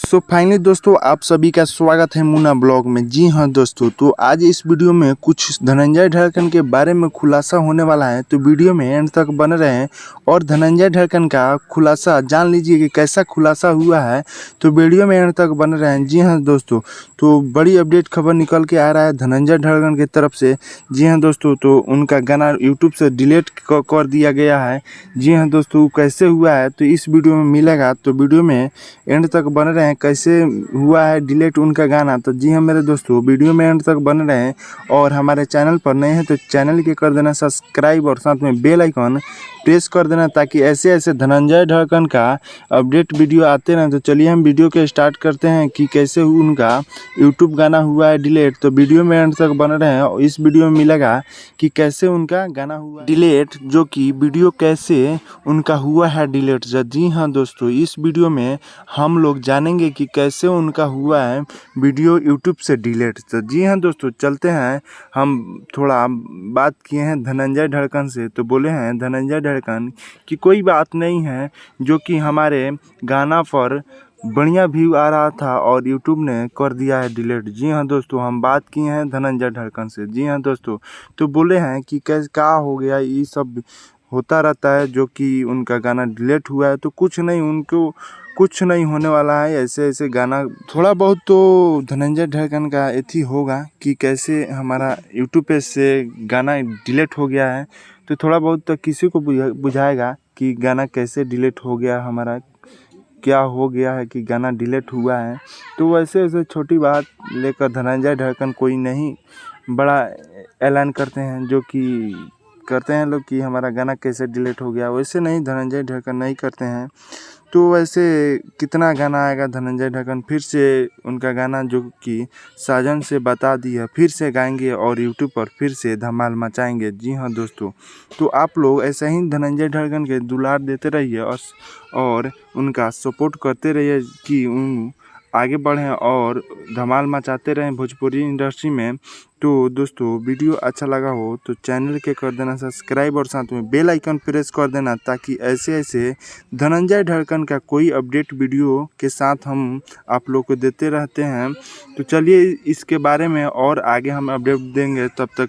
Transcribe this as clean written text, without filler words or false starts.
So finally दोस्तों आप सभी का स्वागत है मुन्ना ब्लॉग में। जी हाँ दोस्तों, तो आज इस वीडियो में कुछ धनंजय ढरकन के बारे में खुलासा होने वाला है, तो वीडियो में एंड तक बने रहें और धनंजय ढरकन का खुलासा जान लीजिए कि कैसा खुलासा हुआ है। तो वीडियो में एंड तक बने रहें। जी हाँ दोस्तों, तो बड़ी अपडेट खबर निकल के आ रहा है धनंजय ढरकन की तरफ से। जी हाँ दोस्तों, तो उनका गाना यूट्यूब से डिलीट कर दिया गया है। जी हाँ दोस्तों, कैसे हुआ है तो इस वीडियो में मिलेगा, तो वीडियो में एंड तक बने रहें। कैसे हुआ है डिलीट उनका गाना, तो जी हाँ मेरे दोस्तों, वीडियो में एंड तक बने रहें और हमारे चैनल पर नए हैं तो चैनल के कर देना सब्सक्राइब और साथ में बेल आइकन प्रेस कर देना, ताकि ऐसे ऐसे धनंजय ढरकन का अपडेट वीडियो आते रहें। तो चलिए हम वीडियो के स्टार्ट करते हैं कि कैसे उनका यूट्यूब गाना हुआ है डिलीट। तो वीडियो में एंड तक बने रहें और इस वीडियो में मिलेगा कि कैसे उनका गाना हुआ डिलीट, जो कि वीडियो कैसे उनका हुआ है डिलीट। जी हाँ दोस्तों, इस वीडियो में हम लोग जानेंगे कि कैसे उनका हुआ है वीडियो यूट्यूब से डिलीट। तो जी हाँ दोस्तों, चलते हैं। हम थोड़ा बात किए हैं धनंजय ढरकन से, तो बोले हैं धनंजय ढरकन कि कोई बात नहीं है, जो कि हमारे गाना पर बढ़िया व्यू आ रहा था और यूट्यूब ने कर दिया है डिलीट। जी हाँ दोस्तों, हम बात किए हैं धनंजय ढरकन से। जी हाँ दोस्तों, तो बोले हैं कि कैसे क्या हो गया, ये सब होता रहता है जो कि उनका गाना डिलीट हुआ है। तो कुछ नहीं, उनको कुछ नहीं होने वाला है। ऐसे ऐसे गाना थोड़ा बहुत तो धनंजय ढरकन का एथी होगा कि कैसे हमारा यूट्यूब पे से गाना डिलीट हो गया है। तो थोड़ा बहुत तो किसी को बुझाएगा कि गाना कैसे डिलीट हो गया, हमारा क्या हो गया है कि गाना डिलीट हुआ है। तो वैसे ऐसे छोटी बात लेकर धनंजय ढरकन कोई नहीं बड़ा ऐलान करते हैं, जो कि करते हैं लोग कि हमारा गाना कैसे डिलीट हो गया। वैसे नहीं, धनंजय ढरकन नहीं करते हैं। तो वैसे कितना गाना आएगा धनंजय ढरकन फिर से उनका गाना जो कि साजन से बता दिया फिर से गाएंगे और यूट्यूब पर फिर से धमाल मचाएंगे। जी हाँ दोस्तों, तो आप लोग ऐसे ही धनंजय ढरकन के दुलार देते रहिए और उनका सपोर्ट करते रहिए कि उन आगे बढ़ें और धमाल मचाते रहें भोजपुरी इंडस्ट्री में। तो दोस्तों, वीडियो अच्छा लगा हो तो चैनल के कर देना सब्सक्राइब और साथ में बेल आइकन प्रेस कर देना, ताकि ऐसे ऐसे धनंजय ढरकन का कोई अपडेट वीडियो के साथ हम आप लोग को देते रहते हैं। तो चलिए इसके बारे में और आगे हम अपडेट देंगे, तब तक